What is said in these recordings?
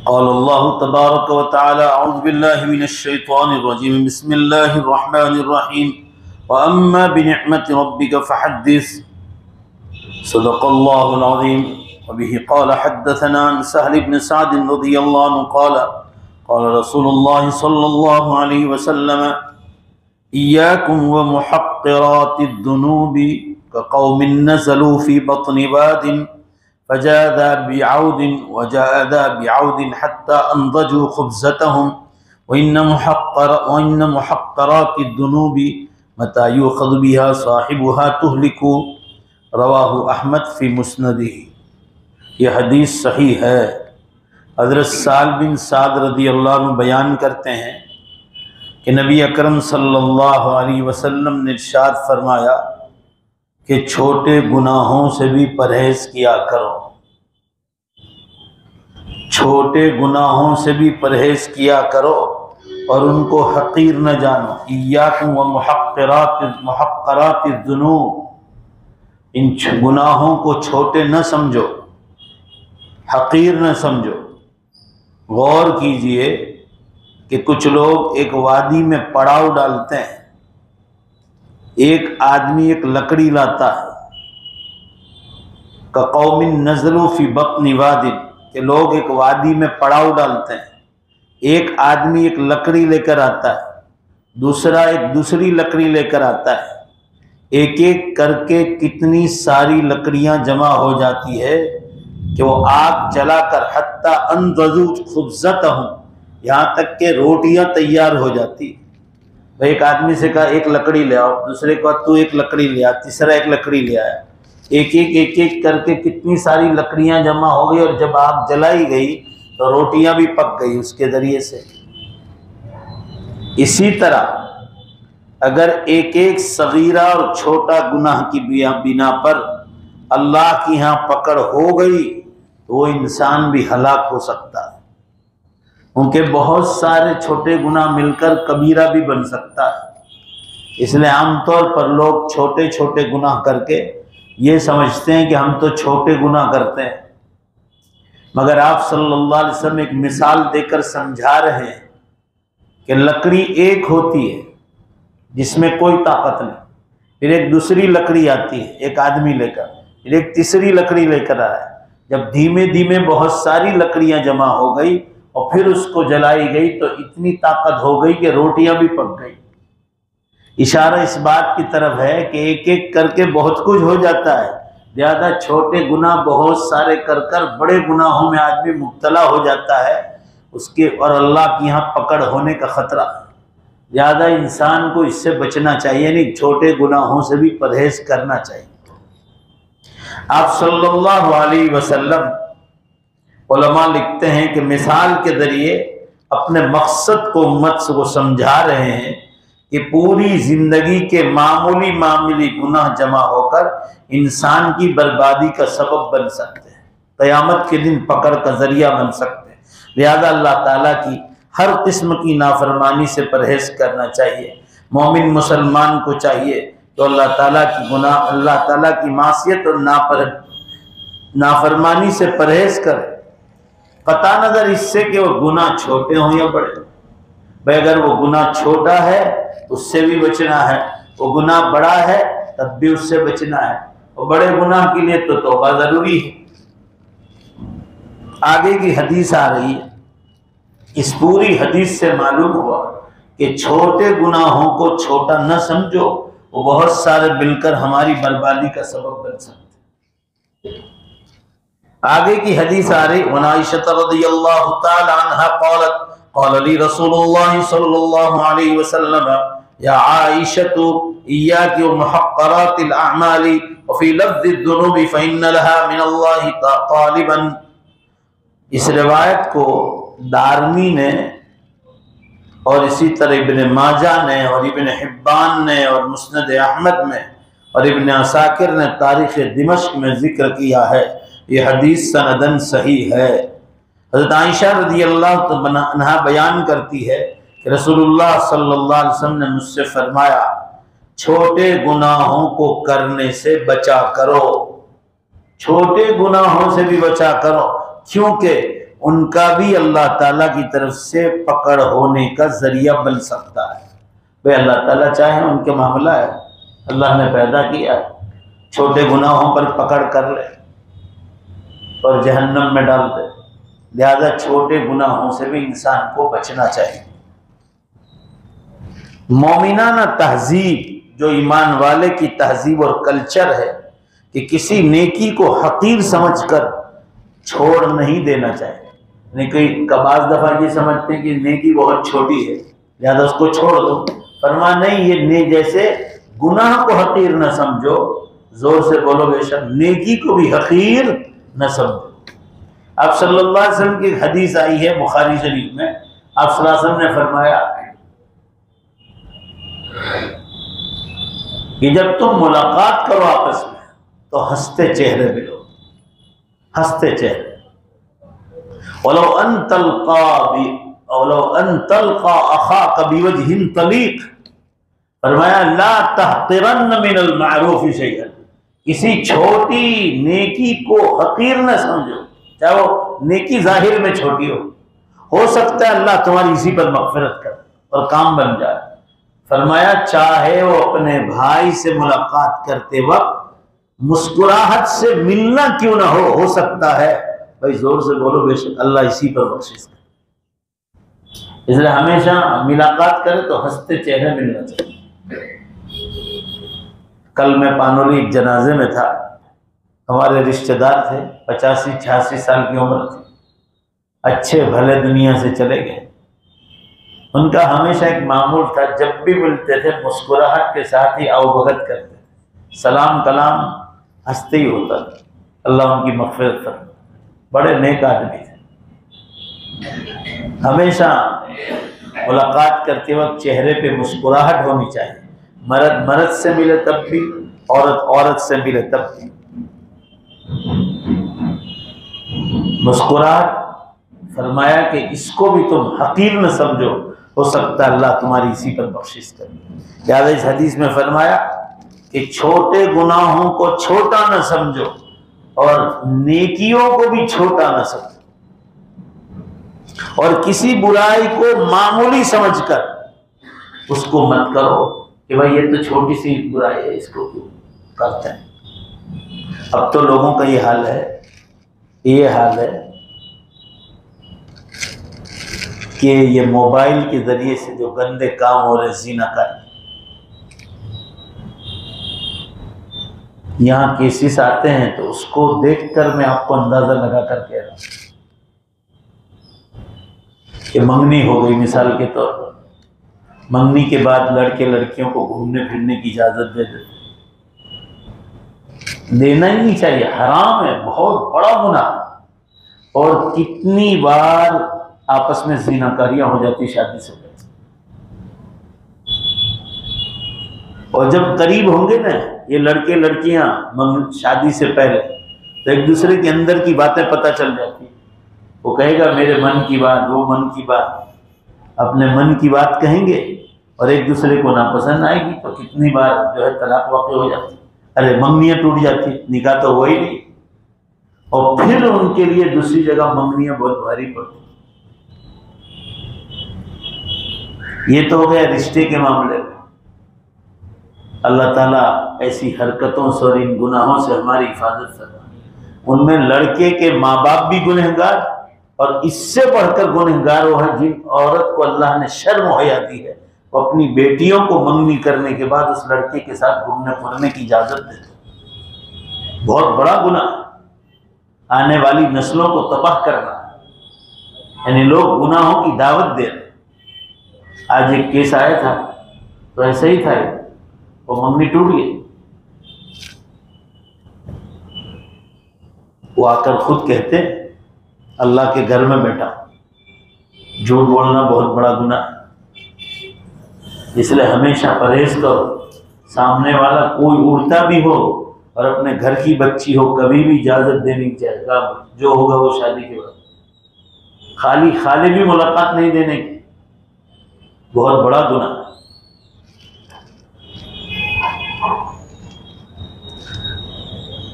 क़ाल अल्लाहु तबारक व तआला अऊज़ु बिल्लाहि मिनश शैतानिर रजीम बिस्मिल्लाहिर रहमानिर रहीम व अम्मा बिनिअमति रब्बिका फहद्दिस सदक़ल्लाहुल अज़ीम व बिही क़ाल हद्दसना अन सहल इब्न सअद रज़ियल्लाहु अन्हु क़ाल क़ाल रसूलुल्लाह सल्लल्लाहु अलैहि वसल्लम इय्याकुम व मुहक़्क़िरातिद दुनूबि कक़ौमिन नज़लू फ़ी बत्नि वादिन फजादा बिऔदिन वजादा बिऔदिन हत्ता अंज़जू खुब्ज़तहुम व इन्न मुहक़्क़रातिद दुनूबि मता युख़ज़ बिहा साहिबुहा तुहलिकु रवाहु अहमद फ़ी मुस्नदिही। यह हदीस सही है। हज़रत साल बिन साद रज़ियल्लाहु अन्हु बयान करते हैं कि नबी अकरम सल्लल्लाहु अलैहि वसल्लम ने इरशाद फरमाया कि छोटे गुनाहों से भी परहेज़ किया करो, छोटे गुनाहों से भी परहेज़ किया करो और उनको हक़ीर न जानो। इय्याकुम व मुहक़्क़रातिज़ ज़ुनूब, इन गुनाहों को छोटे न समझो, हक़ीर न समझो। गौर कीजिए कि कुछ लोग एक वादी में पड़ाव डालते हैं, एक आदमी एक लकड़ी लाता है, कक़ौमिन नज़लू फ़ी बत्नि वादिन, कि लोग एक वादी में पड़ाव डालते हैं, एक आदमी एक लकड़ी लेकर आता है, दूसरा एक दूसरी लकड़ी लेकर आता है, एक एक करके कितनी सारी लकड़ियां जमा हो जाती है कि वो आग जलाकर हत्ता अंज़जू खुब्ज़तहुम, यहाँ तक के रोटियां तैयार हो जाती। भाई एक आदमी से कहा एक लकड़ी ले आओ, दूसरे को तू एक लकड़ी ले आ, तीसरा एक लकड़ी ले आया, एक एक करके कितनी सारी लकड़ियां जमा हो गई और जब आग जलाई गई तो रोटियां भी पक गई उसके ज़रिए से। इसी तरह अगर एक एक सगीरा और छोटा गुनाह की बिना पर अल्लाह की यहाँ पकड़ हो गई तो वो इंसान भी हलाक हो सकता है। उनके बहुत सारे छोटे गुनाह मिलकर कबीरा भी बन सकता है। इसलिए आमतौर पर लोग छोटे छोटे गुनाह करके ये समझते हैं कि हम तो छोटे गुनाह करते हैं, मगर आप सल्लल्लाहु अलैहि वसल्लम एक मिसाल देकर समझा रहे हैं कि लकड़ी एक होती है जिसमें कोई ताकत नहीं, फिर एक दूसरी लकड़ी आती है एक आदमी लेकर, फिर एक तीसरी लकड़ी लेकर आया। जब धीमे धीमे बहुत सारी लकड़ियां जमा हो गई और फिर उसको जलाई गई तो इतनी ताकत हो गई कि रोटियां भी पक गई। इशारा इस बात की तरफ है कि एक एक करके बहुत कुछ हो जाता है। ज़्यादा छोटे गुनाह बहुत सारे कर कर बड़े गुनाहों में आदमी मुब्तला हो जाता है, उसके और अल्लाह की यहाँ पकड़ होने का ख़तरा। ज़्यादा इंसान को इससे बचना चाहिए, नहीं छोटे गुनाहों से भी परहेज़ करना चाहिए। आप सल्लल्लाहु अलैहि वसल्लम उलमा लिखते हैं कि मिसाल के ज़रिए अपने मकसद को उम्मत को समझा रहे हैं कि पूरी ज़िंदगी के मामूली गुनाह जमा होकर इंसान की बर्बादी का सबब बन सकते हैं, क़यामत के दिन पकड़ का ज़रिया बन सकते हैं। लिहाजा अल्लाह ताला की हर किस्म की नाफरमानी से परहेज़ करना चाहिए। मोमिन मुसलमान को चाहिए तो अल्लाह ताला की गुनाह, अल्लाह ताला की मासियत और नाफरमानी से परहेज़ करे, कता नज़र इससे कि वो गुनाह छोटे हों या बड़े। भाई अगर वो गुनाह छोटा है उससे भी बचना है, वो गुनाह बड़ा है तब भी उससे बचना है, और बड़े गुनाह के लिए तो तौबा ज़रूरी है। आगे की हदीस आ रही है, इस पूरी हदीस से मालूम हुआ कि छोटे गुनाहों को छोटा न समझो, वो बहुत सारे मिलकर हमारी बर्बादी का सबब बन सकते हैं। आगे की हदीस आ रही, वन आयशा रज़ियल्लाहु तआला अन्हा क़ालत क़ाल ली रसूलुल्लाह सल्लल्लाहु अलैहि वसल्लम या आयशतु इय्याकी व मुहक़्क़रातिल अअमाली व फ़ी लफ़्ज़िद दुनूबि फ़इन्न लहा मिनल्लाहि तालिबन। इस रिवायत को दारमी ने और इसी तरह इब्न माजा ने और इब्न हिब्बान ने और मुस्नद अहमद में और इब्न असाकिर ने तारीख़ दिमश्क में ज़िक्र किया है। ये हदीस सनदन सही है। हज़रत आयशा रज़ियल्लाहु अन्हा बयान करती है कि रसूलुल्लाह सल्लल्लाहु अलैहि वसल्लम ने मुझसे फरमाया, छोटे गुनाहों को करने से बचा करो, छोटे गुनाहों से भी बचा करो, क्योंकि उनका भी अल्लाह ताला की तरफ से पकड़ होने का जरिया बन सकता है। भाई अल्लाह ताला चाहे उनके मामला है, अल्लाह ने पैदा किया, छोटे गुनाहों पर पकड़ कर ले और जहन्नम में डाल दे। लिहाजा छोटे गुनाहों से भी इंसान को बचना चाहिए। मोमिनाना तहजीब, जो ईमान वाले की तहजीब और कल्चर है कि किसी नेकी को हकीर समझकर छोड़ नहीं देना चाहिए। नेकी का बाज़ दफा ये समझते हैं कि नेकी बहुत छोटी है लिहाजा उसको छोड़ दो। फरमा नहीं, ये जैसे गुनाह को हकीर न समझो, जोर से बोलो बेशक, नेकी को भी हकीर न समझो। आप सल्लल्लाहु अलैहि वसल्लम की हदीस आई है बुखारी शरीफ में, आप सल्लल्लाहु अलैहि वसल्लम ने फरमाया कि जब तुम मुलाकात करो आपस में तो हंसते चेहरे मिलो, हंसते चेहरे। वलो अन तल्का अखाका बिवजहिन तलीक, फरमाया ला तहतिरन्न मिनल मारूफ शैअन, किसी छोटी नेकी को हकीर न समझो, चाहे वो नेकी जाहिर में छोटी हो सकता है अल्लाह तुम्हारी इसी पर मग़फ़िरत करे और काम बन जाए। फरमाया चाहे वो अपने भाई से मुलाकात करते वक्त मुस्कुराहट से मिलना क्यों ना हो सकता है। भाई जोर से बोलो बेशक अल्लाह इसी पर बख्शिश करे। इसलिए हमेशा मुलाकात करें तो हंसते चेहरे मिलना चाहिए। कल मैं पानोली एक जनाजे में था, हमारे रिश्तेदार थे, 85-86 साल की उम्र थी, अच्छे भले दुनिया से चले गए। उनका हमेशा एक मामूल था, जब भी मिलते थे मुस्कुराहट के साथ ही आवभगत करते, सलाम कलाम हंसते ही होता था। अल्लाह उनकी मग़फ़िरत करे, बड़े नेक आदमी थे। हमेशा मुलाकात करते वक्त चेहरे पे मुस्कुराहट होनी चाहिए। मर्द मर्द से मिले तब भी, औरत औरत से मिले तब भी मुस्कुराहट। फरमाया कि इसको भी तुम हकीर न समझो, हो सकता है अल्लाह तुम्हारी इसी पर बख्शिश करे। याद इस हदीस में फरमाया कि छोटे गुनाहों को छोटा न समझो और नेकियों को भी छोटा न समझो, और किसी बुराई को मामूली समझकर उसको मत करो कि भाई ये तो छोटी सी बुराई है, इसको क्यों करते हैं। अब तो लोगों का ये हाल है कि ये मोबाइल के जरिए से जो गंदे काम हो रहे, ज़िनाकारी, यहाँ केसेस आते हैं तो उसको देखकर मैं आपको अंदाजा लगा कर कह रहा हूं कि मंगनी हो गई। मिसाल के तौर पर मंगनी के बाद लड़के लड़कियों को घूमने फिरने की इजाजत दे देते, देना ही नहीं चाहिए, हराम है, बहुत बड़ा गुनाह। और कितनी बार आपस में ज़िनाकारियां हो जाती शादी से पहले, और जब करीब होंगे ना ये लड़के लड़कियां शादी से पहले, तो एक दूसरे के अंदर की बातें पता चल जाती। वो कहेगा मेरे मन की बात, वो मन की बात, अपने मन की बात कहेंगे और एक दूसरे को नापसंद आएगी तो कितनी बार जो है तलाक वाक़ई हो जाती, अरे मंगनियाँ टूट जाती, निकाह तो हुआ ही नहीं, और फिर उनके लिए दूसरी जगह मंगनियाँ बहुत भारी पड़ती। ये तो हो गया रिश्ते के मामले में। अल्लाह ताला ऐसी हरकतों से और इन गुनाहों से हमारी हिफाजत फरमाए। उनमें लड़के के माँ बाप भी गुनहगार, और इससे बढ़कर गुनहगार वो है जिन औरत को अल्लाह ने शर्म मुहैया दी है, वो अपनी बेटियों को मंगनी करने के बाद उस लड़के के साथ घूमने फिरने की इजाज़त देते। बहुत बड़ा गुनाह, आने वाली नस्लों को तबाह करना, यानी लोग गुनाहों की दावत दे रहे। आज एक केस आया था तो ऐसा ही था, वो मंगनी टूट गई। वो आकर खुद कहते अल्लाह के घर में बैठा, झूठ बोलना बहुत बड़ा गुनाह है, इसलिए हमेशा परहेज करो। सामने वाला कोई उड़ता भी हो और अपने घर की बच्ची हो, कभी भी इजाजत देनी चाहिए, जो होगा वो शादी के बाद। खाली भी मुलाकात नहीं देने की, बहुत बड़ा गुनाह।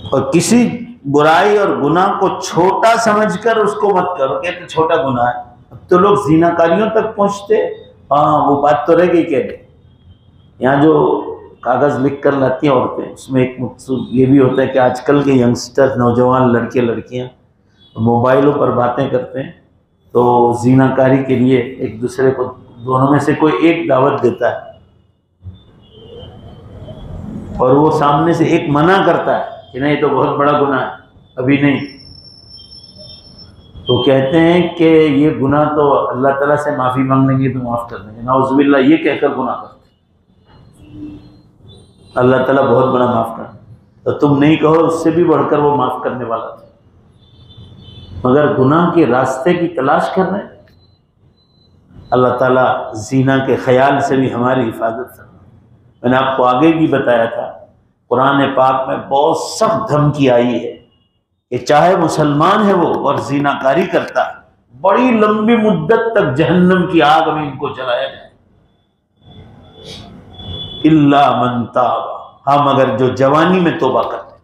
और किसी बुराई और गुनाह को छोटा समझकर उसको मत करो, कहते छोटा गुनाह है। अब तो लोग ज़िनाकारियों तक पहुंचते। हाँ, वो बात तो रह गई। कहते यहाँ जो कागज़ लिख कर लाती हैं औरतें, उसमें एक मकसूद ये भी होता है कि आजकल के यंगस्टर, नौजवान लड़के लड़कियाँ मोबाइलों पर बातें करते हैं, तो ज़िनाकारी के लिए एक दूसरे को, दोनों में से कोई एक दावत देता है और वो सामने से एक मना करता है कि नहीं, तो बहुत बड़ा गुनाह है, अभी नहीं। तो कहते हैं कि ये गुनाह तो अल्लाह ताला से माफ़ी मांग लेंगे तो माफ़ कर देंगे, नाउज़ुबिल्लाह, ये कहकर गुनाह करते। अल्लाह ताला बहुत बड़ा माफ़ कर, तो तुम नहीं कहो, उससे भी बढ़कर वो माफ़ करने वाला था। मगर गुनाह के रास्ते की तलाश कर रहे हैं। अल्लाह ताला ज़िना के ख्याल से भी हमारी हिफाजत कर। मैंने आपको आगे भी बताया था, कुरान पाक में बहुत सख्त धमकी आई है कि चाहे मुसलमान है वो और ज़िनाकारी करता है, बड़ी लंबी मुद्दत तक जहन्नम की आग में इनको जलाया जाए। इल्ला मन ताबा, हाँ मगर जो जवानी में तौबा करते।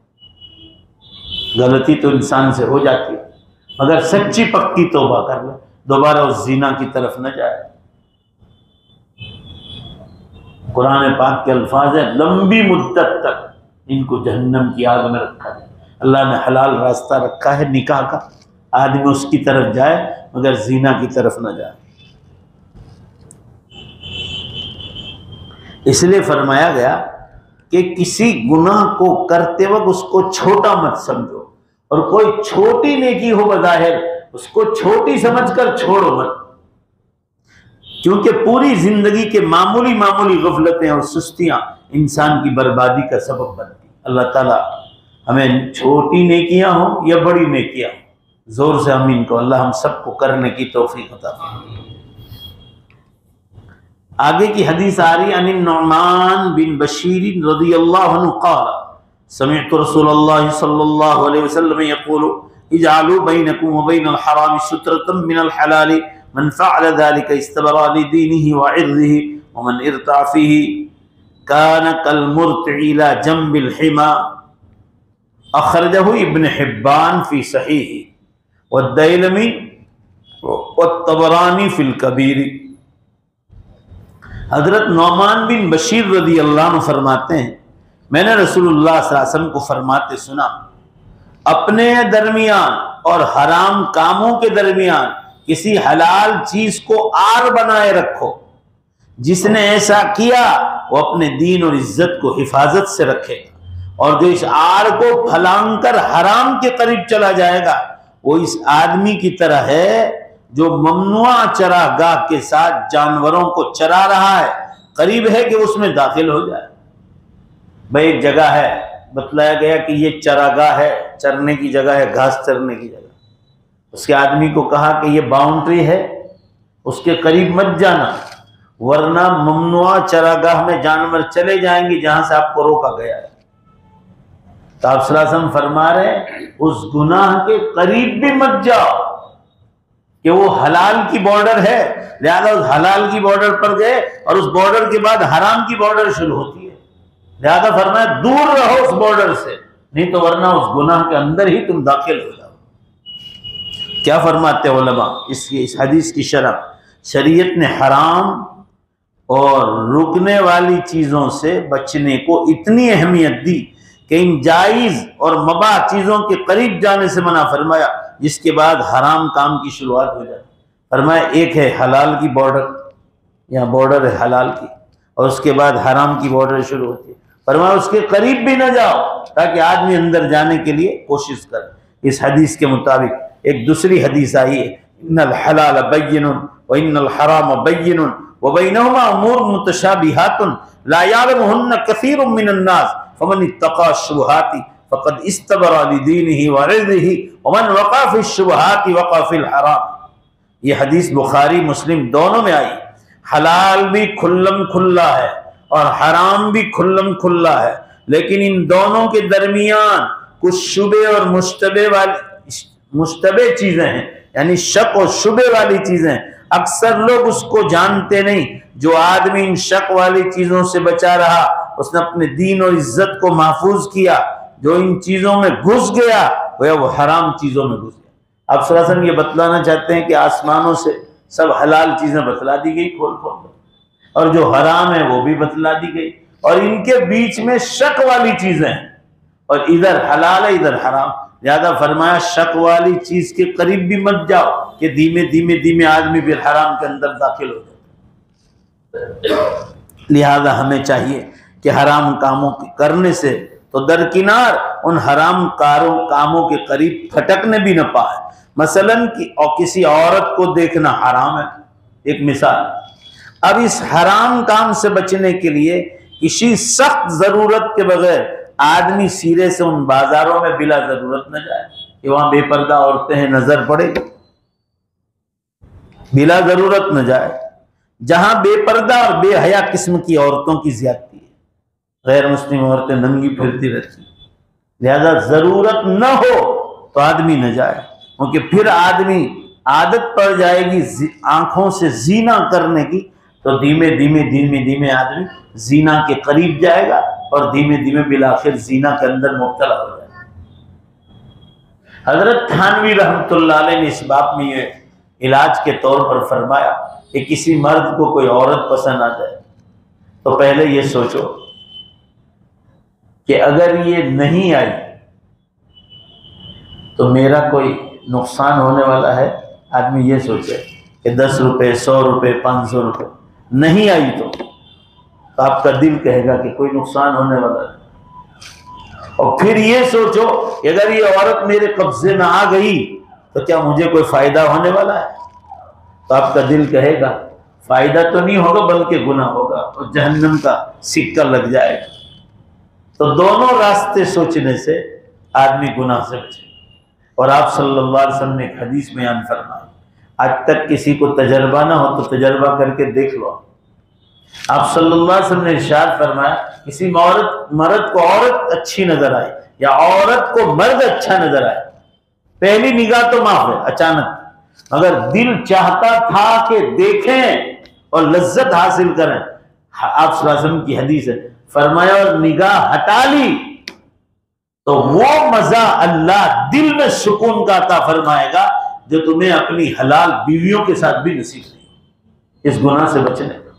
गलती तो इंसान से हो जाती है, मगर सच्ची पक्की तौबा कर ले, दोबारा उस ज़िना की तरफ न जाए। कुरान पाक के अल्फाज है, लंबी मुद्दत तक इनको जहन्नम की आग में रखा जाए। अल्लाह ने हलाल रास्ता रखा है निकाह का, आदमी उसकी तरफ जाए मगर ज़िना की तरफ न जाए। इसलिए फरमाया गया कि किसी गुनाह को करते वक्त उसको छोटा मत समझो, और कोई छोटी नेकी हो बज़ाहिर उसको छोटी समझकर छोड़ो मत, क्योंकि पूरी जिंदगी के मामूली मामूली गफलतें और सुस्तियां इंसान की बर्बादी का सबब बनती। अल्लाह ताला हमें छोटी नेकियां हो या बड़ी नेकियां, जोर से आमीन को। अल्लाह हम सबको करने की तौफीक अता फरमाए। आगे की हदीस आ रही, अन नुअमान बिन बशीर रज़ियल्लाहु अन्हु क़ाल समिअतु रसूलल्लाह सल्लल्लाहु अलैहि वसल्लम यक़ूलु इजअलू बैनकुम व बैनल हराम सुत्रतम मिनल हलाल मन फ़अल ज़ालिका इस्तबरा लिदीनिही व इर्दिही व मन इर्ता फ़ीही कान कल मुर्तई इला जंबिल हिमा। अखरजहु इब्न हिब्बान फ़ी सहीही व दैलमी व तबरानी फ़िल कबीर। हज़रत नुअमान बिन बशीर रज़ियल्लाहु अन्हु फरमाते हैं, मैंने रसूलुल्लाह सल्लल्लाहु अलैहि वसल्लम को फरमाते सुना, अपने दरमियान और हराम कामों के दरमियान किसी हलाल चीज को आड़ बनाए रखो। जिसने ऐसा किया वो अपने दीन और इज्जत को हिफाजत से रखेगा, और जो इस आड़ को फलांग कर हराम के करीब चला जाएगा वो इस आदमी की तरह है जो ममनुआ चरागाह के साथ जानवरों को चरा रहा है, करीब है कि उसमें दाखिल हो जाए। भाई एक जगह है, बतलाया गया कि ये चरागाह है, चरने की जगह है, घास चरने की जगह। उसके आदमी को कहा कि ये बाउंड्री है, उसके करीब मत जाना, वरना ममनुआ चरागाह में जानवर चले जाएंगे जहां से आपको रोका गया है। तो आप सल्लल्लाहु अलैहि वसल्लम फरमा रहे उस गुनाह के करीब भी मत जाओ कि वो हलाल की बॉर्डर है, लिहाजा उस हलाल की बॉर्डर पर गए और उस बॉर्डर के बाद हराम की बॉर्डर शुरू होती है। लिहाजा फरमाया दूर रहो उस बॉर्डर से, नहीं तो वरना उस गुनाह के अंदर ही तुम दाखिल हो जाओ। क्या फरमाते हैं उलमा इस हदीस की शरह, शरीयत ने हराम और रुकने वाली चीजों से बचने को इतनी अहमियत दी कि इन जायज और मबा चीजों के करीब जाने से मना फरमाया, जिसके बाद हराम काम की शुरुआत हो जाए। फरमाया एक है हलाल की बॉर्डर, यहाँ बॉर्डर है हलाल की, और उसके बाद हराम की बॉर्डर शुरू होती है। फरमाया उसके करीब भी ना जाओ ताकि आदमी अंदर जाने के लिए कोशिश करे। इस हदीस के मुताबिक एक दूसरी हदीस आई है, इन्नल हलाल बय्यिनुन व इन्नल हराम बय्यिनुन व बैनहुमा उमूर मुतशाबिहातुन ला यअलमुहुन्ना कसीरुम मिनन नास फमन इत्तक़ा शुबहाति फ़क़द इस्तबरा लिदीनिही व इर्दिही व मन वक़ा फ़िश्शुबहाति वक़ा फ़िल हराम। ये हदीस बुखारी मुस्लिम दोनों में आई। हलाल भी खुल्लम खुल्ला है और हराम भी खुल्लम खुल्ला है, लेकिन इन दोनों के दरमियान कुछ शुबे और मुश्तबे चीजें हैं, यानी शक और शुबे वाली चीजें। अक्सर लोग उसको जानते नहीं। जो आदमी इन शक वाली चीजों से बचा रहा, उसने अपने दीन और इज्जत को महफूज किया। जो इन चीजों में घुस गया गोया वो हराम चीज़ों में घुस गया। आप सल्लल्लाहु अलैहि वसल्लम ये बतलाना चाहते हैं कि आसमानों से सब हलाल चीज़ें बतला दी गई खोल खोल कर, और जो हराम है वो भी बतला दी गई, और इनके बीच में शक वाली चीज़ें हैं, और इधर हलाल है इधर हराम। ज्यादा फरमाया शक वाली चीज के करीब भी मत जाओ कि धीमे धीमे धीमे आदमी फिर हराम के अंदर दाखिल हो जाए। लिहाजा हमें चाहिए कि हराम कामों के करने से तो दरकिनार उन हराम कामों के करीब फटकने भी न पाए। मसलन और किसी औरत को देखना हराम है, एक मिसाल। अब इस हराम काम से बचने के लिए किसी सख्त जरूरत के बगैर आदमी सिरे से उन बाजारों में बिला जरूरत न जाए कि वहां बेपर्दा औरतें हैं, नजर पड़ेगी। बिला जरूरत न जाए जहां बेपर्दा और बेहया किस्म की औरतों की ज्यादती है, गैर मुस्लिम औरतें नंगी फिरती रहती, लिहाजा जरूरत न हो तो आदमी न जाए, क्योंकि फिर आदमी आदत पड़ जाएगी आंखों से जीना करने की, तो धीमे धीमे धीमे धीमे आदमी जीना के करीब जाएगा और धीमे धीमे बिलाखिर जीना के अंदर मुब्तला हो जाएगा। हजरत थानवी रहमतुल्लाह अलैह ने इस बात में ये इलाज के तौर पर फरमाया कि किसी मर्द को कोई औरत पसंद आ जाए तो पहले ये सोचो कि अगर ये नहीं आई तो मेरा कोई नुकसान होने वाला है। आदमी ये सोचे कि 10 रुपये 100 रुपये 500 रुपये नहीं आई तो आपका दिल कहेगा कि कोई नुकसान होने वाला है। और फिर ये सोचो कि अगर ये औरत मेरे कब्जे में आ गई तो क्या मुझे कोई फायदा होने वाला है, तो आपका दिल कहेगा फायदा तो नहीं होगा बल्कि गुनाह होगा और जहन्नम का सिक्का लग जाएगा। तो दोनों रास्ते सोचने से आदमी गुनाह से बचे। और आप सल्लल्लाहु अलैहि वसल्लम ने एक हदीस बयान फरमाई, आज तक किसी को तजर्बा ना हो तो तजर्बा करके देख लो। आप सल्लल्लाहु अलैहि वसल्लम ने इरशाद फरमाया, किसी मर्द को औरत अच्छी नजर आए या औरत को मर्द अच्छा नजर आए, पहली निगाह तो माफ है अचानक, मगर दिल चाहता था कि देखें और लज्जत हासिल करें। आप सल्लल्लाहु अलैहि वसल्लम की हदीस है, फरमाया और निगाह हटा ली तो वो मजा अल्लाह दिल में सुकून का अता फरमाएगा जो तुम्हें अपनी हलाल बीवियों के साथ भी नसीब नहीं। इस गुनाह से बचने का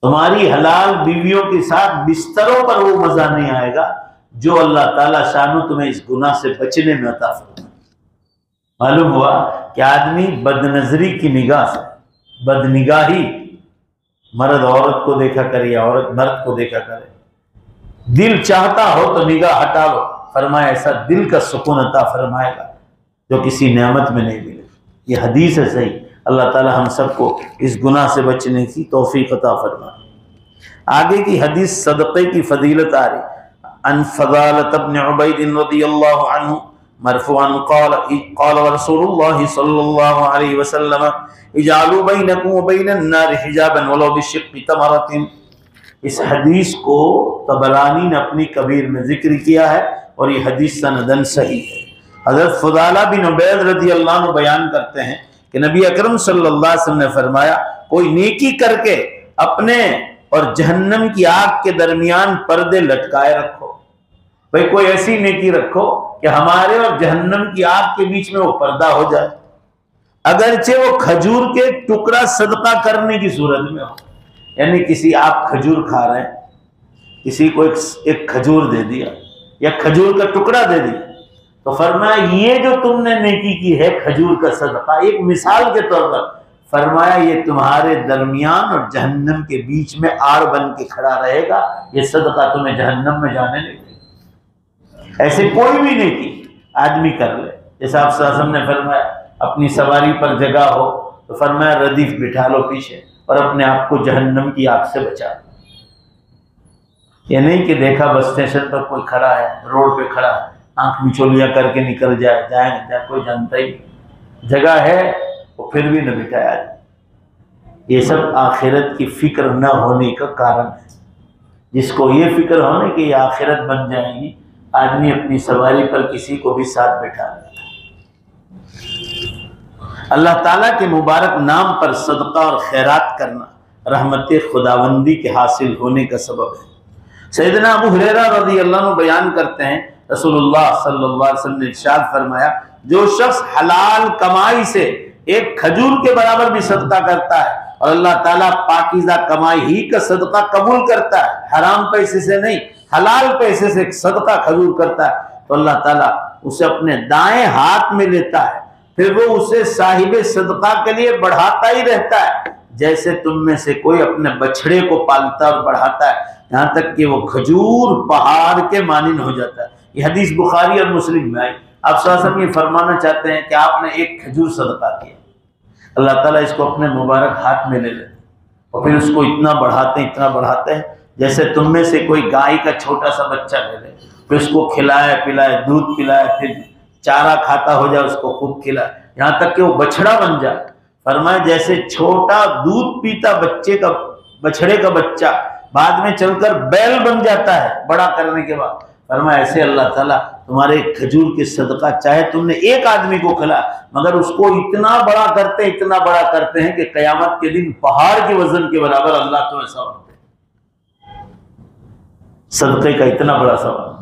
तुम्हारी हलाल बीवियों के साथ बिस्तरों पर वो मजा नहीं आएगा जो अल्लाह ताला शानू तुम्हें इस गुनाह से बचने में अता फरमाए। मालूम हुआ कि आदमी बदनजरी की निगाह से, बदनिगाही, मर्द औरत को देखा करे या औरत मर्द को देखा करे, दिल चाहता हो तो निगाह हटा लो, फरमाया ऐसा दिल का सुकून अता फरमाएगा जो किसी नेमत में नहीं मिले। ये हदीस है सही। अल्लाह ताला हम सबको इस गुनाह से बचने की तौफीक अता फरमाए। आगे की हदीस सदक़े की फजीलत आ रही। अन फ़ज़ालत इब्न उबैद रज़ियल्लाहु अन्हु मरफ़ूअन क़ाल रसूलुल्लाह सल्लल्लाहु अलैहि वसल्लम इजअलू बैनकुम व बैनन नार हिजाबन वलौ बिशिक़्क़ि तमरतिन। इस हदीस को तबरानी ने अपनी कबीर में जिक्र किया है और ये हदीस सनदन सही है। हज़रत फ़ुज़ाला बिन उबैद रज़ियल्लाहु अन्हु बयान करते हैं कि नबी अकरम सल्लल्लाहु अलैहि वसल्लम ने फरमाया, कोई नेकी करके अपने और जहन्नम की आग के दरमियान पर्दे लटकाए रखो। भाई कोई ऐसी नेकी रखो कि हमारे और जहन्नम की आग के बीच में वो पर्दा हो जाए, अगरचे वो खजूर के टुकड़ा सदका करने की सूरत में हो। यानी किसी आप खजूर खा रहे हैं, किसी को एक खजूर दे दिया या खजूर का टुकड़ा दे दिया, तो फरमाया ये जो तुमने नेकी की है खजूर का सदका, एक मिसाल के तौर पर फरमाया ये तुम्हारे दरमियान और जहन्नम के बीच में आड़ बन के खड़ा रहेगा, ये सदका तुम्हें जहन्नम में जाने नहीं देगा। ऐसे कोई भी नेकी आदमी कर ले, जैसा आप सल्लल्लाहु अलैहि वसल्लम ने फरमाया अपनी सवारी पर जगह हो तो फरमाया रदीफ बिठा लो पीछे और अपने आप को जहन्नम की आग से बचा लो। ये नहीं कि देखा बस स्टेशन पर कोई खड़ा है, रोड पे खड़ा है, आंख मिचोलिया करके निकल जाए कोई जानता ही जगह है वो फिर भी न बिठाया। ये सब आखिरत की फिक्र न होने का कारण है। जिसको ये फिक्र होने की आखिरत बन जाएगी, आदमी अपनी सवारी पर किसी को भी साथ बैठा लेता। अल्लाह ताला के मुबारक नाम पर सदका और खैरात करना रहमत खुदावंदी के हासिल होने का सबब है। सैयदना अबू हुरैरा रज़ियल्लाहु अन्हु बयान करते हैं रसूलुल्लाह सल्लल्लाहु अलैहि वसल्लम ने इरशाद फरमाया, जो शख्स हलाल कमाई से एक खजूर के बराबर भी सदका करता है और अल्लाह ताला पाकीज़ा कमाई ही का सदका कबूल करता है, हराम पैसे से नहीं, हलाल पैसे से सदका खजूर करता है, तो अल्लाह ताला उसे अपने दाएं हाथ में लेता है, फिर वो उसे साहिबे सदका के लिए बढ़ाता ही रहता है, जैसे तुम में से कोई अपने बछड़े को पालता और बढ़ाता है, यहाँ तक कि वो खजूर पहाड़ के मानिन हो जाता है। ये हदीस बुखारी और मुस्लिम में आई। आप सल्लल्लाहु ये फरमाना चाहते हैं कि आपने एक खजूर सदका किया, अल्लाह ताला इसको अपने मुबारक हाथ में ले लेते और फिर उसको इतना बढ़ाते हैं जैसे तुम में से कोई गाय का छोटा सा बच्चा ले ले, फिर उसको खिलाए पिलाए, दूध पिलाए, फिर चारा खाता हो जाए, उसको खूब खिलाए, यहाँ तक कि वो बछड़ा बन जाए। फरमाया जैसे छोटा दूध पीता बछड़े का बच्चा बाद में चलकर बैल बन जाता है बड़ा करने के बाद, फरमाया ऐसे अल्लाह ताला तुम्हारे खजूर के सदका, चाहे तुमने एक आदमी को खिला मगर उसको इतना बड़ा करते हैं कि कयामत के दिन पहाड़ के वजन के बराबर अल्लाह तो ऐसा होते हैं। सदक़े का इतना बड़ा सवाल।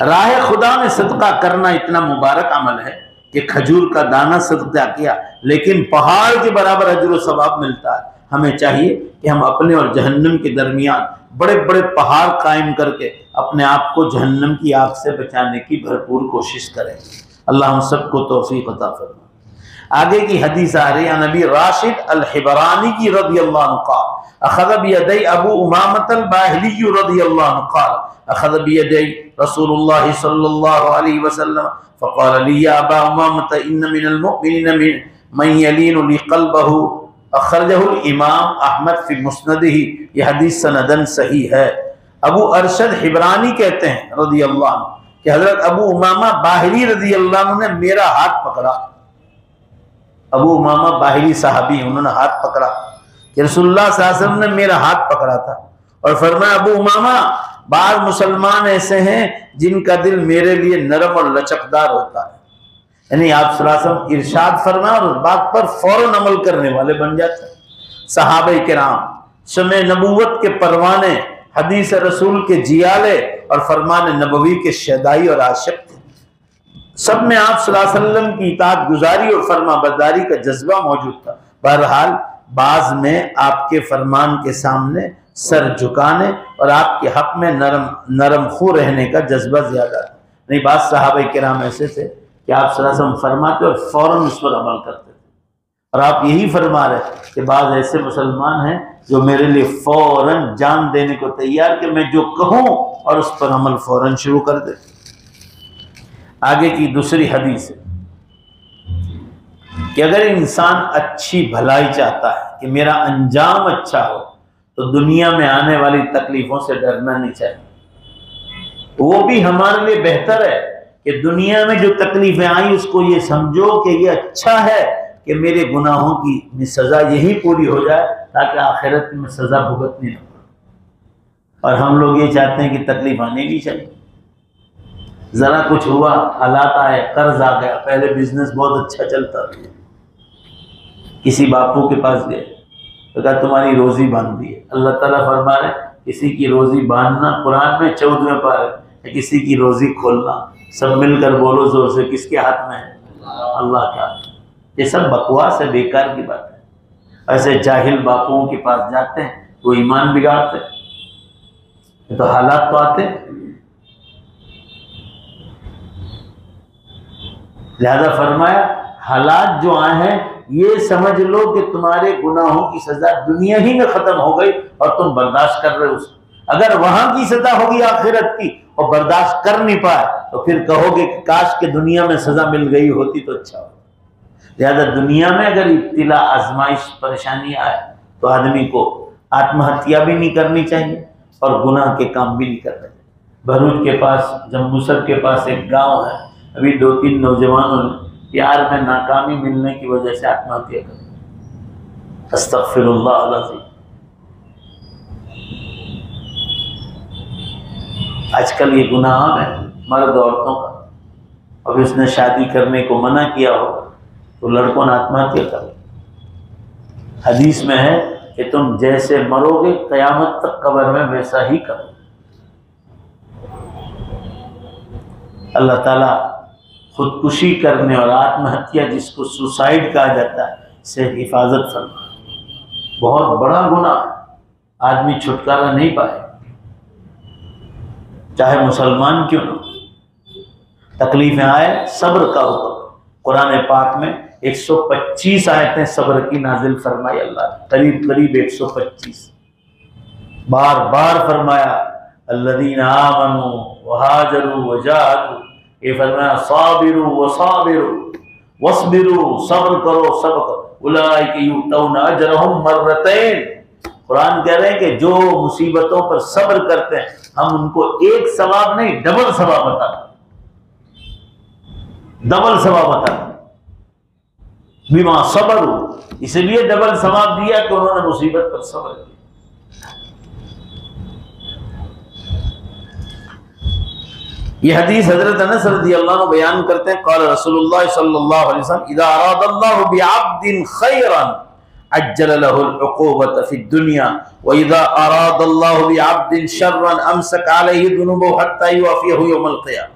राह खुदा में सदका करना इतना मुबारक अमल है कि खजूर का दाना सदका किया लेकिन पहाड़ के बराबर अजर व सवाब मिलता है। हमें चाहिए कि हम अपने और जहन्नम के दरमियान बड़े बड़े पहाड़ कायम करके अपने आप को जहन्नम की आग से बचाने की भरपूर कोशिश करें। अल्लाह हम सबको तौफीक अता फरमाए। आगे की हदीस आ रही है, नबी राशिद अल-हिबरानी की रज़ियल्लाहु अन्हु क़ाल अख़ज़ बियदै अबू उमामत अल-बाहिली रज़ियल्लाहु अन्हु क़ाल अख़ज़ बियदै रसूलुल्लाह सल्लल्लाहु अलैहि वसल्लम फ़क़ाल ली या अबा उमामत इन्न मिनल मुअमिनीन मन यलीनु ली क़ल्बहु अख़रजहुल इमाम अहमद फ़ी मुस्नदिही। यह हदीस सनदन सही है। अबू अरशद हिबरानी कहते हैं रज़ियल्लाहु अन्हु कि हज़रत अबू उमामा बाहिली रज़ियल्लाहु अन्हु ने मेरा हाथ पकड़ा। अबू उमामा बाहिली साहबी, उन्होंने हाथ पकड़ा कि रसूलुल्लाह सल्लल्लाहु अलैहि वसल्लम ने मेरा हाथ पकड़ा था और फरमाया अबू उमामा बाद मुसलमान ऐसे हैं जिनका दिल मेरे लिए नरम और लचकदार होता है, यानी आप सल्लल्लाहु अलैहि वसल्लम इरशाद फरमाया और उस बात पर फौरन अमल करने वाले बन जाते हैं। सहाबा किराम समय नबूवत के परवाने, हदीस रसूल के जियाले और फरमान नबवी के शहदाई और आशिक थे। सब में आप सल्लल्लाहु अलैहि वसल्लम की इताअत गुजारी और फरमा बरदारी का जज्बा मौजूद था। बहरहाल बाज में आपके फरमान के सामने सर झुकाने और आपके हक में नरम खू रहने का जज्बा ज्यादा था। नहीं, बात सहाबा किराम ऐसे थे कि आप सल्लल्लाहु अलैहि वसल्लम फरमाते और फौरन उस पर अमल करते थे। और आप यही फरमा रहे कि बाज ऐसे मुसलमान हैं जो मेरे लिए फौरन जान देने को तैयार कि मैं जो कहूं और उस पर अमल फौरन शुरू कर दे। आगे की दूसरी हदीस है कि अगर इंसान अच्छी भलाई चाहता है कि मेरा अंजाम अच्छा हो तो दुनिया में आने वाली तकलीफों से डरना नहीं चाहिए। वो भी हमारे लिए बेहतर है कि दुनिया में जो तकलीफें आई उसको ये समझो कि ये अच्छा है कि मेरे गुनाहों की सजा यही पूरी हो जाए ताकि आखिरत में सजा भुगतनी न पड़े। और हम लोग ये चाहते हैं कि तकलीफ आनी नहीं चाहिए। जरा कुछ हुआ, हालात आए, कर्ज आ गया, पहले बिजनेस बहुत अच्छा चलता था, किसी बापू के पास गए तो कहा तुम्हारी रोजी बांध दी है। अल्लाह ताला फरमा रहे किसी की रोजी बांधना कुरान में 14वें पारे है, किसी की रोजी खोलना। सब मिलकर बोलो जोर से, किसके हाथ में है? अल्लाह का। ये सब बकवास है, बेकार की बात है। ऐसे जाहिल बापुओं के पास जाते हैं वो ईमान बिगाड़ते हैं, तो हालात तो आते हैं। लिहाजा फरमाया हालात जो आए हैं ये समझ लो कि तुम्हारे गुनाहों की सजा दुनिया ही में खत्म हो गई और तुम बर्दाश्त कर रहे हो उसको। अगर वहां की सजा होगी आखिरत की और बर्दाश्त कर नहीं पाए तो फिर कहोगे कि काश के दुनिया में सजा मिल गई होती तो अच्छा हो। लिहाजा दुनिया में अगर इब्तिला, आजमाइश, परेशानी आए तो आदमी को आत्महत्या भी नहीं करनी चाहिए और गुनाह के काम भी नहीं करने चाहिए। भरूच के पास, जम्बूसर के पास एक गांव है, अभी 2-3 नौजवानों ने प्यार में नाकामी मिलने की वजह से आत्महत्या कर दी। अस्तगफिरुल्लाह अज़ीम। आजकल ये गुनाह है मर्द औरतों का। अब उसने शादी करने को मना किया हो तो लड़कों ने आत्महत्या कर ली। हदीस में है कि तुम जैसे मरोगे क़यामत तक कब्र में वैसा ही करो। अल्लाह ताला खुदकुशी करने और आत्महत्या, जिसको सुसाइड कहा जाता है, से हिफाजत फरमा। बहुत बड़ा गुनाह, आदमी छुटकारा नहीं पाए, चाहे मुसलमान क्यों न। तकलीफें आए, सब्र का हुक्म। कुरान पाक में 125 आयतें सब्र की नाजिल फरमाई अल्लाह ने, करीब करीब 125 बार बार फरमाया अल्लज़ीना आमनू वहाजरू वजाहदू, ये फरमाया साबिरू वसाबिरू वस्बिरू, सब्र करो सब्र करो, उलाइका युतौना अजरहुम मर्रतैन। कुरान कह रहे हैं कि जो मुसीबतों पर सब्र करते हैं हम उनको एक सवाब नहीं डबल सवाब बताते, डबल सवाब बताते। बिमा सब्रू, इसलिए डबल सवाब दिया कि उन्होंने मुसीबत पर सब्र किया। ये हदीस हजरत अनस रज़ियल्लाहु अन्हु बयान करते हैं, क़ाल रसूलुल्लाह सल्लल्लाहु अलैहि वसल्लम इज़ा अरादल्लाहु बिअब्दिन खैरन अज्जल लहुल उक़ूबत फ़िद दुनिया व इज़ा अरादल्लाहु बिअब्दिन शर्रन अमसक अलैहि दुनूबहु हत्ता युवफ़ियहु यौमल क़ियामह।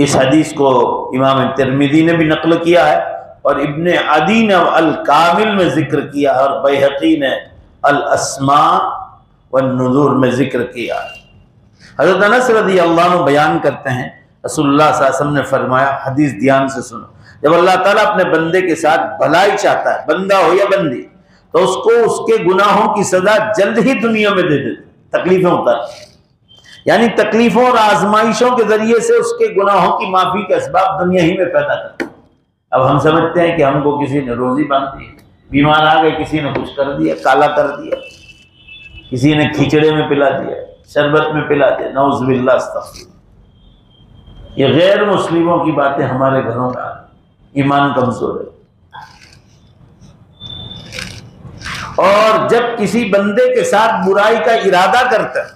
इस हदीस को इमाम तिर्मिज़ी ने भी नक़ल किया है और इब्ने अदी ने अल कामिल में जिक्र किया है और बैहक़ी ने अल अस्मा व नुज़ूर में जिक्र किया है। हज़रत अनस रज़ियल्लाहु अन्हु बयान करते हैं, रसूलुल्लाह सल्लल्लाहु अलैहि वसल्लम ने फरमाया, हदीस ध्यान से सुनो, जब अल्लाह ताला अपने बंदे के साथ भलाई चाहता है, बंदा हो या बंदी, तो उसको उसके गुनाहों की सजा जल्द ही दुनिया में दे देते, तकलीफें उतार, यानी तकलीफों और आजमाइशों के जरिए से उसके गुनाहों की माफी के असबाब दुनिया ही में पैदा करते। अब हम समझते हैं कि हमको किसी ने रोजी बांध दी, बीमार आ गए, किसी ने कुछ कर दिया, काला कर दिया, किसी ने खिचड़े में पिला दिया, शरबत में पिला दिया, नौज़ुबिल्लाह अस्तग़फिरुल्लाह। ये गैर मुस्लिमों की बातें हमारे घरों में आ रही, ईमान कमजोर है। और जब किसी बंदे के साथ बुराई का इरादा करता है,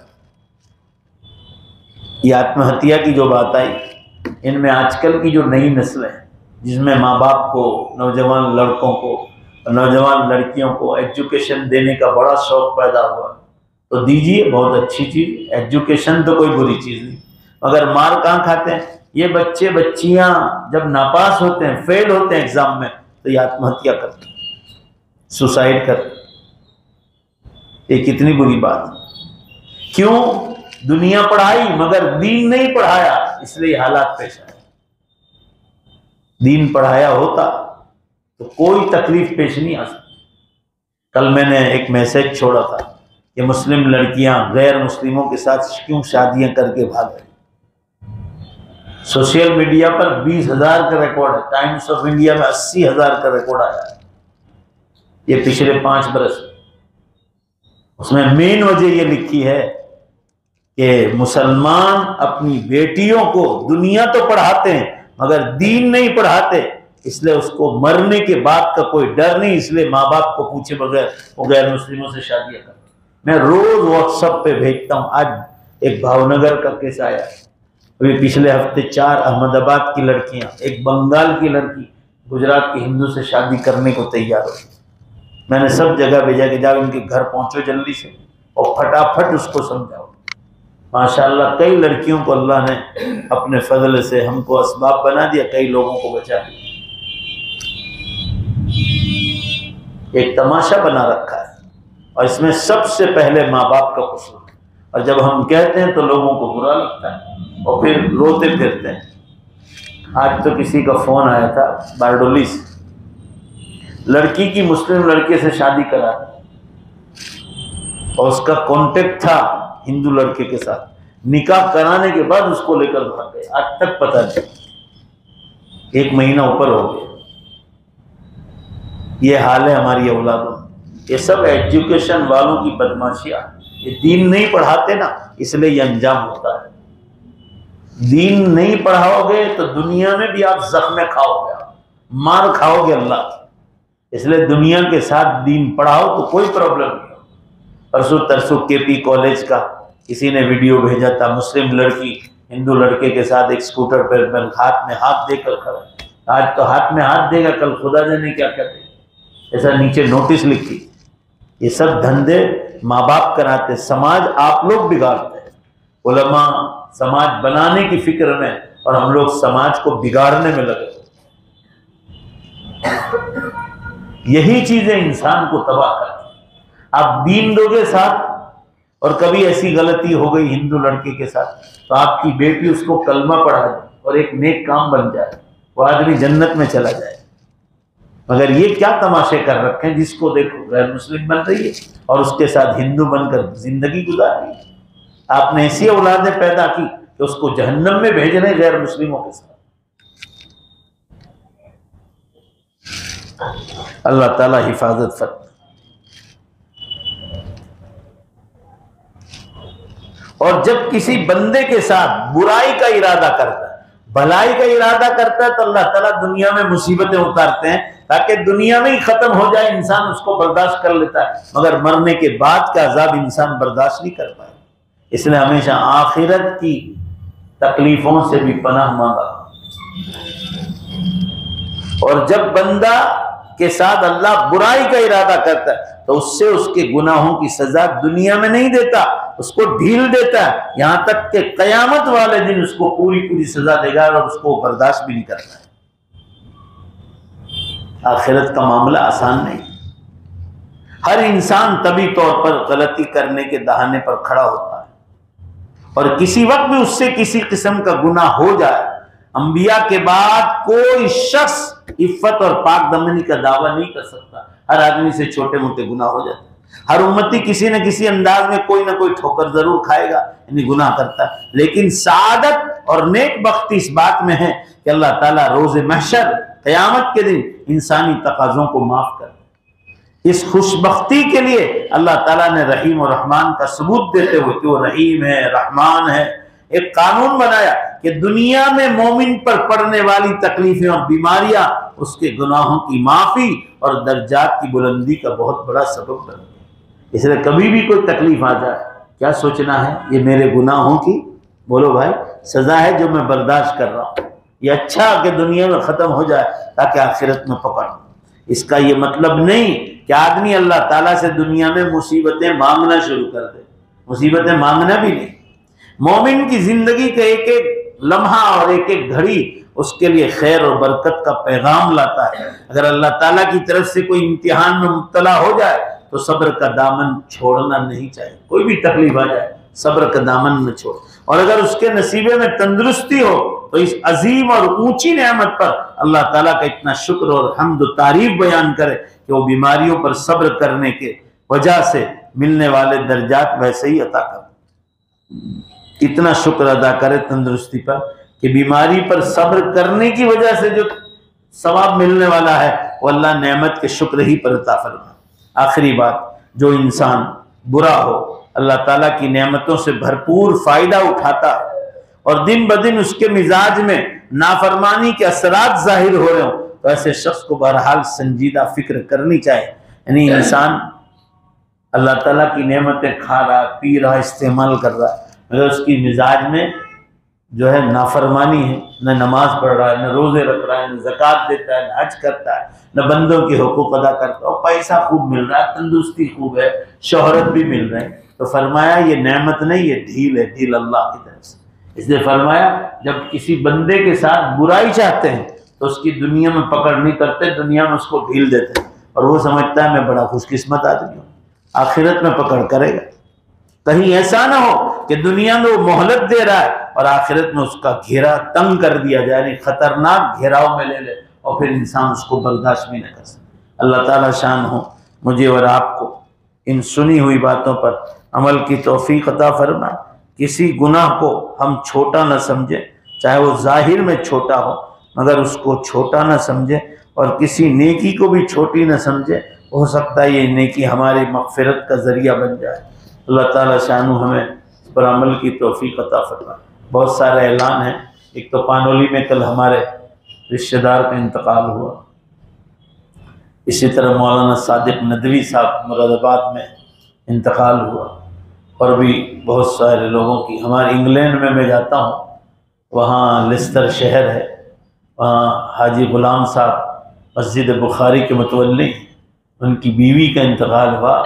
ये आत्महत्या की जो बात आई, इनमें आजकल की जो नई नस्लें हैं, जिसमें माँ बाप को, नौजवान लड़कों को, नौजवान लड़कियों को एजुकेशन देने का बड़ा शौक पैदा हुआ, तो दीजिए, बहुत अच्छी चीज, एजुकेशन तो कोई बुरी चीज नहीं, मगर मार कहाँ खाते हैं ये बच्चे बच्चियां? जब नापास होते हैं, फेल होते हैं एग्जाम में, तो ये आत्महत्या करते हैं, सुसाइड करते हैं। ये कितनी बुरी बात है। क्यों? दुनिया पढ़ाई मगर दीन नहीं पढ़ाया, इसलिए हालात पेश आए। दीन पढ़ाया होता तो कोई तकलीफ पेश नहीं आ सकती। कल मैंने एक मैसेज छोड़ा था कि मुस्लिम लड़कियां गैर मुस्लिमों के साथ क्यों शादियां करके भाग रही। सोशल मीडिया पर 20,000 का रिकॉर्ड है, टाइम्स ऑफ इंडिया में 80,000 का रिकॉर्ड आया है, ये पिछले 5 बरस। उसमें मेन वजह ये लिखी है कि मुसलमान अपनी बेटियों को दुनिया तो पढ़ाते हैं मगर दीन नहीं पढ़ाते, इसलिए उसको मरने के बाद का कोई डर नहीं, इसलिए माँ बाप को पूछे बगैर वो गैर मुस्लिमों से शादियां करते। मैं रोज व्हाट्सएप पे भेजता हूँ। आज एक भावनगर का केस आया, अभी पिछले हफ्ते 4 अहमदाबाद की लड़कियां, एक बंगाल की लड़की गुजरात के हिंदू से शादी करने को तैयार हो। मैंने सब जगह भेजा कि जाओ उनके घर पहुंचो जल्दी से और फटाफट उसको समझाओ। माशाअल्लाह कई लड़कियों को अल्लाह ने अपने फजल से हमको असबाब बना दिया, कई लोगों को बचा दिया। एक तमाशा बना रखा है और इसमें सबसे पहले माँ बाप का कसूर है, और जब हम कहते हैं तो लोगों को बुरा लगता है और फिर रोते फिरते हैं। आज तो किसी का फोन आया था बारडोली से, लड़की की मुस्लिम लड़के से शादी करा और उसका कांटेक्ट था हिंदू लड़के के साथ, निकाह कराने के बाद उसको लेकर भाग गए। आज तक पता नहीं, 1 महीना ऊपर हो गया। ये हाल है हमारी औलादों। ये सब एजुकेशन वालों की बदमाशियां, ये दीन नहीं पढ़ाते ना, इसलिए ये अंजाम होता है। दीन नहीं पढ़ाओगे तो दुनिया में भी आप जख्म खाओगे, मार खाओगे अल्लाह। इसलिए दुनिया के साथ दीन पढ़ाओ तो कोई प्रॉब्लम नहीं। परसों तरसों केपी कॉलेज का किसी ने वीडियो भेजा था, मुस्लिम लड़की हिंदू लड़के के साथ एक स्कूटर पर हाथ में हाथ देकर खड़ा। आज तो हाथ में हाथ देगा, कल खुदा जाने क्या क्या देगा, ऐसा नीचे नोटिस लिखी। ये सब धंधे माँ बाप कराते, समाज आप लोग बिगाड़ते हैं। उलमा समाज बनाने की फिक्र में, और हम लोग समाज को बिगाड़ने में लगे। यही चीजें इंसान को तबाह करती। आप दीन दोगे साथ, और कभी ऐसी गलती हो गई हिंदू लड़के के साथ, तो आपकी बेटी उसको कलमा पढ़ा दे और एक नेक काम बन जाए, वो आदमी जन्नत में चला जाए। मगर ये क्या तमाशे कर रखे हैं, जिसको देखो गैर मुस्लिम बन रही है और उसके साथ हिंदू बनकर जिंदगी गुजार रही है। आपने ऐसी औलादें पैदा की कि उसको जहन्नम में भेज रहे गैर मुस्लिमों के साथ। अल्लाह ताला हिफाजत फरमाए। और जब किसी बंदे के साथ बुराई का इरादा करता है, भलाई का इरादा करता है, तो अल्लाह ताला दुनिया में मुसीबतें उतारते हैं ताकि दुनिया में ही खत्म हो जाए। इंसान उसको बर्दाश्त कर लेता है, मगर मरने के बाद का अजाब इंसान बर्दाश्त नहीं कर पाए। इसने हमेशा आखिरत की तकलीफों से भी पनाह मांगा। और जब बंदा के साथ अल्लाह बुराई का इरादा करता है तो उससे उसके गुनाहों की सजा दुनिया में नहीं देता, उसको ढील देता है, यहां तक कि कयामत वाले दिन उसको पूरी पूरी सजा देगा और उसको बर्दाश्त भी नहीं करता है। आखिरत का मामला आसान नहीं। हर इंसान तभी तौर पर गलती करने के दहाने पर खड़ा होता है, और किसी वक्त भी उससे किसी किस्म का गुनाह हो जाए, अंबिया के बाद कोई शख्स इफ्फत और पाक दमनी का दावा नहीं कर सकता। हर आदमी से छोटे मोटे गुनाह हो जाते हैं। हर उम्मती किसी न किसी अंदाज में कोई ना कोई ठोकर जरूर खाएगा, यानी गुनाह करता है। लेकिन सादत और नेक बख्ती इस बात में है कि अल्लाह ताला रोज़े महशर क़यामत के दिन इंसानी तकाज़ों को माफ कर। इस खुशबख्ती के लिए अल्लाह ताला ने रहीम और रहमान का सबूत देते हुए कि वो रहीम है, रहमान है, एक कानून बनाया कि दुनिया में मोमिन पर पड़ने वाली तकलीफें और बीमारियां उसके गुनाहों की माफी और दर्जात की बुलंदी का बहुत बड़ा सबब बन गया। इसलिए कभी भी कोई तकलीफ आ जाए, क्या सोचना है, ये मेरे गुनाहों की, बोलो भाई, सजा है जो मैं बर्दाश्त कर रहा हूँ। ये अच्छा कि दुनिया में खत्म हो जाए ताकि आखिरत में पकड़। इसका ये मतलब नहीं कि आदमी अल्लाह ताला से दुनिया में मुसीबतें मांगना शुरू कर दे। मुसीबतें मांगना भी नहीं। मोमिन की जिंदगी का एक एक लम्हा और एक एक घड़ी उसके लिए खैर और बरकत का पैगाम लाता है। अगर अल्लाह ताला की तरफ से कोई इम्तिहान में मुब्तला हो जाए तो सब्र का दामन छोड़ना नहीं चाहिए। कोई भी तकलीफ आ जाए, सब्र का दामन न छोड़। और अगर उसके नसीबे में तंदुरुस्ती हो तो इस अजीम और ऊंची नेमत पर अल्लाह ताला का इतना शुक्र और हम्द और तारीफ बयान करे कि वो बीमारियों पर सब्र करने के वजह से मिलने वाले दर्जात वैसे ही अता कर। इतना शुक्र अदा करे तंदुरुस्ती पर कि बीमारी पर सब्र करने की वजह से जो सवाब मिलने वाला है वो अल्लाह नेमत के शुक्र ही पर अता फरमाए। आखिरी बात, जो इंसान बुरा हो, अल्लाह ताला की नेमतों से भरपूर फायदा उठाता है और दिन ब दिन उसके मिजाज में नाफरमानी के असरात जाहिर हो रहे हो, तो ऐसे शख्स को बहरहाल संजीदा फिक्र करनी चाहिए। यानी इंसान अल्लाह ताला की नेमतें खा रहा, पी रहा, इस्तेमाल कर रहा है, मगर उसकी मिजाज में जो है नाफरमानी है, न नमाज पढ़ रहा है, न रोजे रख रहा है, न ज़कात देता है, न हज करता है, न बंदों के हुकूक अदा करता है, और पैसा खूब मिल रहा है, तंदुरुस्ती खूब है, शोहरत भी मिल रही है, तो फरमाया ये नेमत नहीं, ये ढील है, ढील अल्लाह की तरफ से। इसलिए फरमाया जब किसी बंदे के साथ बुराई चाहते हैं तो उसकी दुनिया में पकड़ नहीं करते, दुनिया में उसको ढील देते हैं, और वो समझता है मैं बड़ा खुशकिस्मत आदमी हूँ, आखिरत में पकड़ करेगा। कहीं ऐसा ना हो कि दुनिया में वो मोहलत दे रहा है और आखिरत में उसका घेरा तंग कर दिया जाए, यानी खतरनाक घेराव में ले ले और फिर इंसान उसको बर्दाश्त भी न कर सके। अल्लाह ताला शान हो मुझे और आपको इन सुनी हुई बातों पर अमल की तौफीक अता फरमाए। किसी गुनाह को हम छोटा न समझें, चाहे वो जाहिर में छोटा हो, मगर उसको छोटा न समझें, और किसी नेकी को भी छोटी न समझें। हो सकता है ये नेकी हमारी मग़फ़िरत का ज़रिया बन जाए। अल्लाह ताला शानू हमें इस पर अमल की तौफीक अता फरमाए। बहुत सारे ऐलान हैं। एक तो पानोली में कल हमारे रिश्तेदार का इंतकाल हुआ, इसी तरह मौलाना सादिक नदवी साहब मुरादाबाद में इंतकाल हुआ, और भी बहुत सारे लोगों की। हमारे इंग्लैंड में मैं जाता हूँ, वहाँ लिस्टर शहर है, वहाँ हाजी गुलाम साहब मस्जिद बुखारी के मुतवल्ली, उनकी बीवी का इंतकाल हुआ।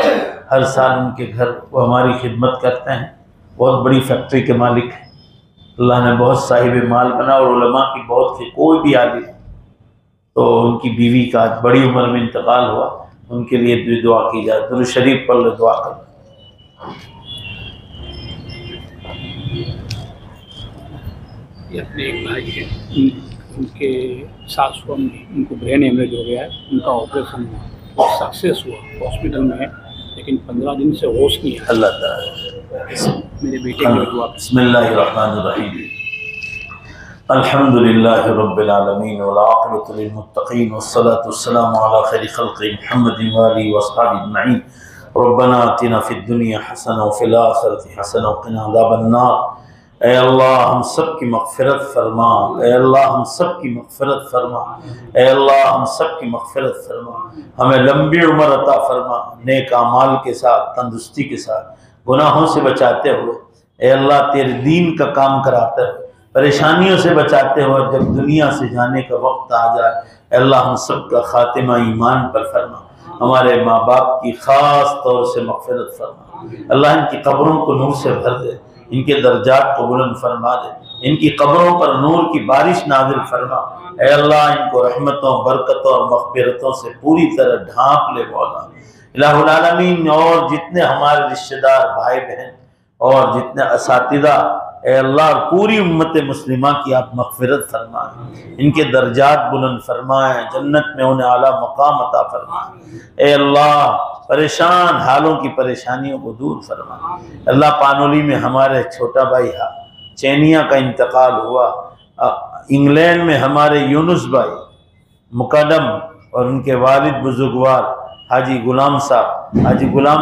हर साल उनके घर वो हमारी खिदमत करते हैं, बहुत बड़ी फैक्ट्री के मालिक हैं। अल्लाह ने बहुत साहिब माल बना और उलमा की बहुत थी, कोई भी आलिम तो उनकी बीवी का आज बड़ी उम्र में इंतकाल हुआ, उनके लिए भी दुआ की जाए। दुरूद शरीफ पढ़ लो, दुआ कर। ये अपने एक भाई हैं, उनके सास को उनको ब्रेन हेमरेज हो गया है, उनका ऑपरेशन हुआ, सक्सेस हुआ, हॉस्पिटल में है, लेकिन 15 दिन से होश नहीं है। अल्लाह ताला मेरे बेटे की दुआ। बिस्मिल्लाहिर्रहमानिर्रहीम। अल्हम्दुलिल्लाहि रब्बिल आलमीन वल आक़िबतु लिल मुत्तक़ीन वस्सलातु वस्सलामु अला खैरि खल्क़ि मुहम्मदिन व आलिहि व अस्हाबिहि अजमईन। रब्बना आतिना फिद दुनिया हसना व फिल आखिरति हसना व क़िना अज़ाबन नार। ऐ अल्लाह हम सब की मग़फ़िरत फरमा, ऐ अल्लाह हम सब की मग़फ़िरत फरमा, ऐ अल्लाह हम सब की मग़फ़िरत फरमा। हमें लंबी उम्र अता फरमा, नेक अमाल के साथ, तंदुरुस्ती के साथ, गुनाहों से बचाते हुए, ऐ अल्लाह तेरे दीन का काम कराते हुए, परेशानियों से बचाते हुए, जब दुनिया से जाने का वक्त आ जाए, अल्लाह हम सब का खातिमा ईमान पर फरमा। हमारे माँ बाप की ख़ास तौर से मग़फ़िरत फरमा। अल्लाह इनकी कब्रों को नूर से भर दे, इनके दर्जात को बुलंद फरमा दे, इनकी कब्रों पर नूर की बारिश नाज़िल फरमा। ऐ अल्लाह इनको रहमतों, बरकतों और मग़फ़िरतों से पूरी तरह ढांप ले मौला इलाहुल आलमीन। और जितने हमारे रिश्तेदार, भाई बहन और जितने असातिज़ा, ऐ अल्लाह पूरी उम्मत मुस्लिमा की आप मग़फ़िरत फरमाएं, इनके दर्जात बुलंद फरमाएं, जन्नत में उन्हें आला मकाम अता फरमाएं। ऐ अल्लाह परेशान हालों की परेशानियों को दूर फरमा। अल्लाह पानोली में हमारे छोटा भाई चैनिया का इंतकाल हुआ, इंग्लैंड में हमारे यूनुस भाई मुकदम और उनके वालिद बुजुर्गवार हाजी गुलाम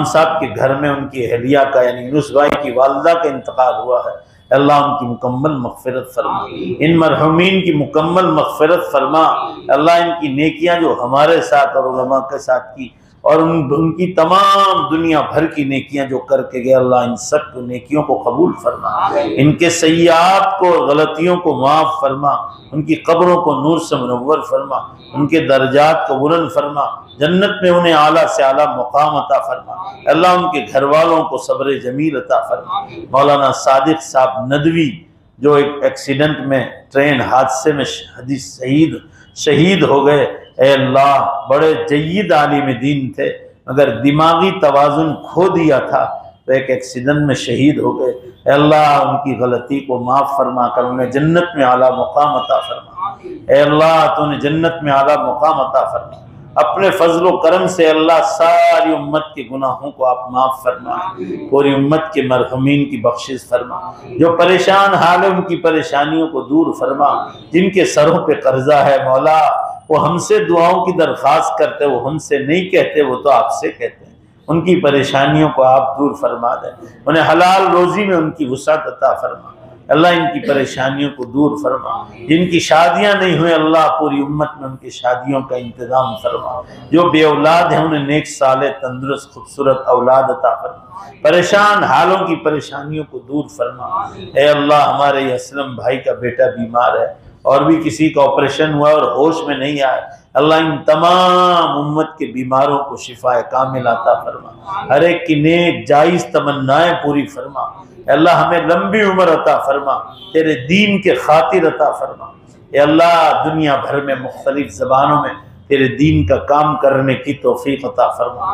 साहब के घर में उनकी अहलिया का यानी यूनुस भाई की वालदा का इंतकाल हुआ है। अल्लाह उनकी मुकम्मल मग़फ़िरत फरमा, इन मरहूमीन की मुकम्मल मग़फ़िरत फरमा। अल्लाह इनकी नेकियां जो हमारे साथ और उलमा के साथ की और उनकी तमाम दुनिया भर की नेकियां जो करके गए, अल्लाह इन सब नेकियों को कबूल फरमा, इनके सय्यात को और गलतियों को माफ़ फरमा, उनकी कब्रों को नूर से मुनव्वर फरमा, उनके दर्जात को बुलंद फरमा, जन्नत में उन्हें आला से आला मुकाम अता फरमा। अल्लाह उनके घर वालों को सब्र जमील अता फरमा। मौलाना सादिक साहब नदवी जो एक एक्सीडेंट में ट्रेन हादसे में शहीद हो गए, ऐ अल्लाह बड़े जय्यद आलिम दीन थे, मगर दिमागी तवाज़ुन खो दिया था तो एक एक्सीडेंट में शहीद हो गए। ऐ अल्लाह उनकी गलती को माफ़ फरमा कर उन्हें जन्नत में आला मुकाम अता फरमा। ऐ अल्लाह तो उन्हें जन्नत में आला मुकाम अता फरमा। अपने फजल व करम से अल्लाह सारी उम्मत के गुनाहों को आप माफ़ फरमा, पूरी उम्मत के मरहूमीन की बख्शिश फरमा, जो परेशान हाल है उनकी परेशानियों को दूर फरमा, जिनके सरों पे कर्जा है मौला वो हमसे दुआओं की दरख्वास्त करते, वो हमसे नहीं कहते, वो तो आपसे कहते हैं। उनकी परेशानियों को आप दूर फरमा दें, उन्हें हलाल रोजी में उनकी वुसअत अता फरमा। अल्लाह इनकी परेशानियों को दूर फरमा। जिनकी शादियां नहीं हुई अल्लाह पूरी उम्मत में उनकी शादियों का इंतजाम फरमा। जो बे औलाद है उन्हें नेक साले तंदुरुस्त खूबसूरत औलाद अता फरमा। परेशान हालों की परेशानियों को दूर फरमा। ऐ अल्लाह हमारे असलम भाई का बेटा बीमार है और भी किसी का ऑपरेशन हुआ और होश में नहीं आया, अल्लाह इन तमाम उम्मत के बीमारों को शिफाए कामिल अता फरमा। हर एक की नेक जायज़ तमन्नाएं पूरी फरमा। अल्लाह हमें लंबी उम्र अता फरमा, तेरे दीन के खातिर अता फरमा। अल्लाह दुनिया भर में मुख्तलिफ ज़बानों में तेरे दीन का काम करने की तौफीक अता फरमा।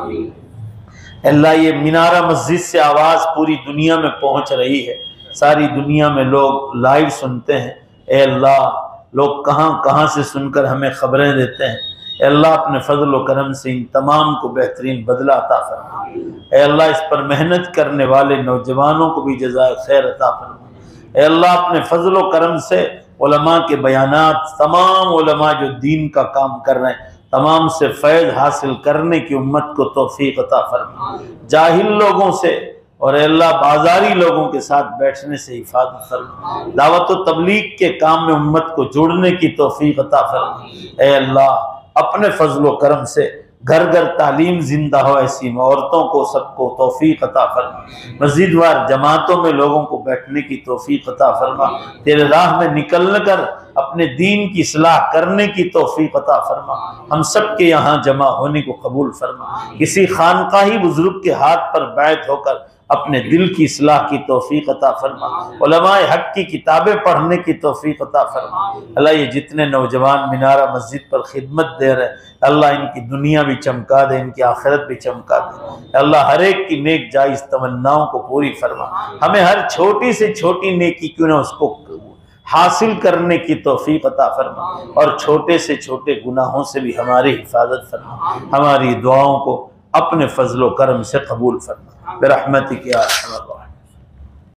अल्लाह ये मीनारा मस्जिद से आवाज़ पूरी दुनिया में पहुँच रही है, सारी दुनिया में लोग लाइव सुनते हैं। ए अल्लाह लोग कहाँ कहाँ से सुनकर हमें खबरें देते हैं। अल्लाह अपने फजल व करम से इन तमाम को बेहतरीन बदला अता फरमा। ए अल्लाह इस पर मेहनत करने वाले नौजवानों को भी जज़ाए खैर अता फरमा। ए अल्लाह अपने फजल व करम से उलमा के बयानात, तमाम उलमा जो दीन का काम कर रहे हैं, तमाम से फैज़ हासिल करने की उम्मत को तौफीक अता फरमा। जाहिल लोगों से और अल्लाह बाजारी लोगों के साथ बैठने से हिफाजत फरमा। दावत व तबलीग के काम में उम्मत को जोड़ने की तौफीक अता फरमा। ए अल्लाह अपने फजल व करम से घर घर तालीम जिंदा हो, ऐसी औरतों को सबको तौफीक अता फरमा। मस्जिद वार जमातों में लोगों को बैठने की तौफीक अता फरमा। तेरे राह में निकल कर अपने दीन की इस्लाह करने की तौफीक अता फरमा। हम सब के यहाँ जमा होने को कबूल फरमा। किसी खानकाही बुजुर्ग के हाथ पर बैत होकर अपने दिल की इस्लाह की तौफीक अता फरमा, उलमाए हक की किताबें पढ़ने की तौफीक अता फरमा। अल्लाह ये जितने नौजवान मीनारा मस्जिद पर खिदमत दे रहे, अल्लाह इनकी दुनिया भी चमका दे, इनकी आखिरत भी चमका दे। अल्लाह हर एक की नेक जायज़ तमन्नाओं को पूरी फरमा। हमें हर छोटी से छोटी नेकी क्यों ना उसको हासिल करने की तौफीक अता फरमा, और छोटे से छोटे गुनाहों से भी हमारी हिफाजत फरमा। हमारी दुआओं को अपने फजलो करम से कबूल फरमा, बिरहमतिक या अरहमर राहिमीन।